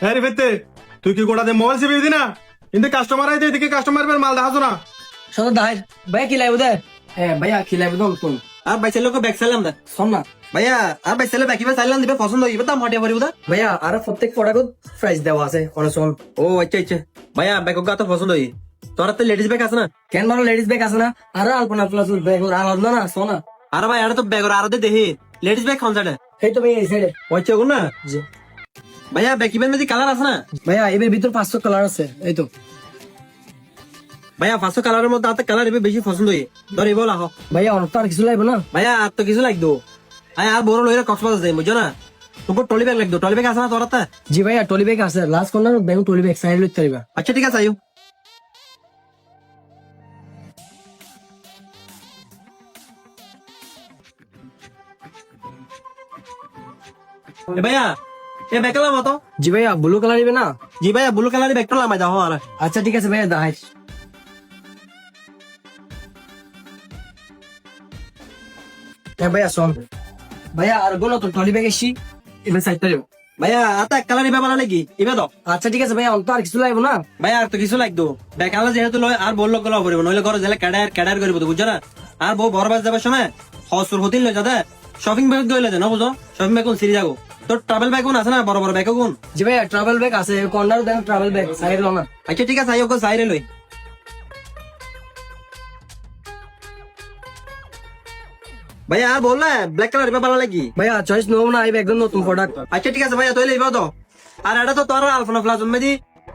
হ্যাঁ রে ফেতে তুই কি গোটা দিয়ে মোবাইল চেপে দিদি না কিন্তু কাস্টমার আইতে এদিকে কাস্টমার মাল দেখাছো না সদর দাহাই ভাইয়া কি লাইব দে ভাইয়া কি লাইব দম তুম আর ভাই ছেলেকে ব্যাগ চাইলাম দা শোন না ভাইয়া আর ভাই ছেলে ব্যাকি চাইলাম দিবে পছন্দ হইবে দাম হটিয়া পড়িব দা ভাইয়া আর প্রত্যেক প্রোডাক্ট প্রাইস দেওয়া আছে অনসন ও আচ্ছা আচ্ছা ভাইয়া ব্যাগ তো পছন্দ হই তোর তো লেডিস ব্যাগ আছে না কেন ভালো লেডিস ব্যাগ আছে না আর আলপনা প্লাস ব্যাগ আর আলাদা না সোনা আর ভাই আর তো ব্যাগ আর দে দেখি লেডিস ব্যাগ কোন সাইডে এই তো ভাই এই সাইডে আচ্ছা কোন না জি ভাইয়া ব্যাকি ব্যাগ মধ্যে কালার আছে না ভাইয়া এর ভিতর 500 কালার আছে এই তো ভাইয়া 500 কালারের মধ্যে আর কালার এবে বেশি পছন্দ হই ধর এ বলা হ ভাইয়া অনেক তো আর কিছু লাগবে না ভাইয়া আর তো কিছু লাগতো আর বড় লইরা কক্সবাজার যাই বুঝছো না তোর টলি ব্যাগ লাগতো টলি ব্যাগ আছে না তোর হাতে জি ভাইয়া টলি ব্যাগ আছে last corner bag trolley bag side লইতে পারবা আচ্ছা ঠিক আছে আইও ভাইয়া এ ব্যাগ লাম তো জি ভাইয়া ব্লু কালার নিবে না জি ভাইয়া ব্লু কালারের ব্যাগটা লামাই দাও আর আচ্ছা ঠিক আছে ভাইয়া দাহাই ভাইয়া শোন ভাইয়া আর বলো তো টলি ব্যাগ এসি এবার সাইডটা যাও ভাইয়া আর তো এক কালার এবার বানা নাকি এবার দাও আচ্ছা ঠিক আছে ভাইয়া অন্ত আর কিছু লাগবে না ভাইয়া আর তো কিছু লাগতো ব্যাগ আলা যেহেতু লয় আর বললো গলা পড়িব নইলে ঘরে গেলে ক্যাডার করবো তো বুঝছো না আর বউ বড় বাজ যাবার সময় হসুর হতিন লয় যাতে শপিং ব্যাগ গইলে না বুঝো শপিং ব্যাগ কোন সিরি যাবো তোর ট্রাভেল ব্যাগ কোন আছে না বড় বড় ব্যাগ কোন জি ভাইয়া ট্রাভেল ব্যাগ আছে কর্নার দেন ট্রাভেল ব্যাগ সাইড লো না আচ্ছা ঠিক আছে আইও কো সাইরে লই ভাইয়া আর বল না ব্ল্যাক কালার এবার ভালো লাগি ভাইয়া চয়েস নেবো না এই একদম নতুন প্রোডাক্ট আচ্ছা ঠিক আছে ভাইয়া তাইলে এবার দাও আর এটা তো তোর আলফানা প্লাস মেদি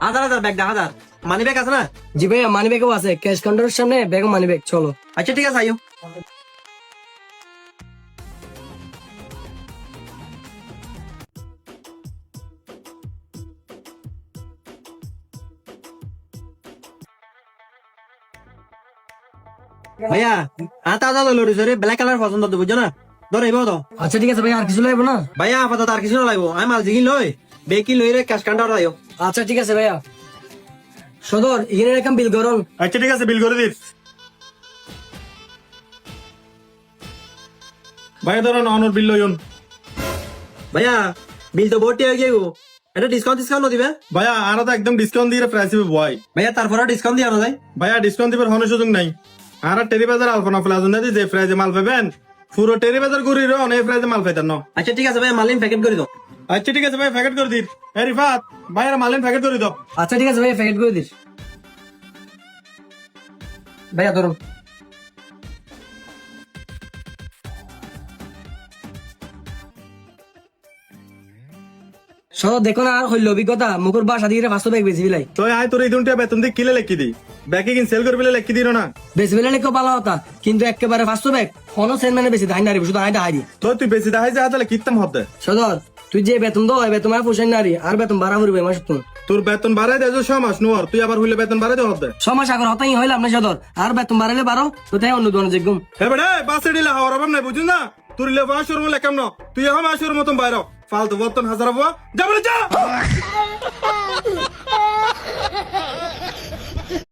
1000 ব্যাগ 1000 মানি ব্যাগ আছে না জি ভাইয়া মানি ব্যাগও আছে ক্যাশ কাউন্টারের সামনে ব্যাগ মানি ব্যাগ চলো আচ্ছা ঠিক আছে আইও ভাইয়া আতা দাদা লড়ি সরে ব্ল্যাক কালার পছন্দ তো বুঝছো না ধর এবার দাও আচ্ছা ঠিক আছে ভাইয়া আর কিছু লাগবে না ভাইয়া আপাতত আর কিছু না লাগবো আমি মাল জিগি লই বেকি লই রে ক্যাশ কাউন্টার আইও আচ্ছা ঠিক আছে ভাইয়া সদর এখানে এরকম বিল করুন আচ্ছা ঠিক আছে বিল করে দিস ভাই ধরুন অনর বিল লইন ভাইয়া বিল তো ভর্তি হয়ে গিয়ে এটা ডিসকাউন্ট দিবে ভাইয়া আর তো একদম ডিসকাউন্ট দিয়ে প্রাইস দিবে বয় ভাইয়া তারপরে ডিসকাউন্ট দিয়ে আনো যায় ভাইয়া ডিসকাউন্ট দিবার কোনো সুযোগ নাই আর টেরি বাজার আলপনা প্লাজা না যে প্রাইজে মাল পাবেন পুরো টেরি বাজার ঘুরি রন এই প্রাইজে মাল পাইতেন না আচ্ছা ঠিক আছে ভাইয়া মালিন প্যাকেট করে দাও আচ্ছা ঠিক আছে ভাই প্যাকেট করে দিন এ রিফাত ভাইয়ার মালেন প্যাকেট করে দাও আচ্ছা ঠিক আছে ভাইয়া প্যাকেট করে দিস ভাইয়া ধরুন সদর দেখো না আর হইল অভিজ্ঞতা মুখর বাসা দিয়ে বাস্তব ব্যাগ বেশি বিলাই তো আয় তোর এই দুটো বেতন দিয়ে কিলে লেখি দি ব্যাকে কিন সেল করবি লেখি দিও না বেশি বিলাই লেখো ভালো হতা কিন্তু একেবারে বাস্তব ব্যাগ কোনো সেন মানে বেশি ধাই নারী শুধু আইটা হারি তো তুই বেশি দেখাই যা তাহলে কিতাম হতে সদর তুই যে বেতন দাও এই বেতন আর পোষাই নারী আর বেতন বাড়া হইবে মাস তুমি তোর বেতন বাড়াই দেয় 6 মাস নোর তুই আবার হইলে বেতন বাড়াই দে হতে সমাজ আগর হতাই হইলাম না সদর আর বেতন বাড়াইলে বারো তো তাই অন্য দোকানে যেগুম হে বেড়ে বাসে ডিলা হওয়ার অভাব নাই বুঝিস না তোর লে বাসুর মলে কেমন তুই এখন বাসুর মতন বাইরে ফালতু বর্তন হাজার হবো যা বলে যা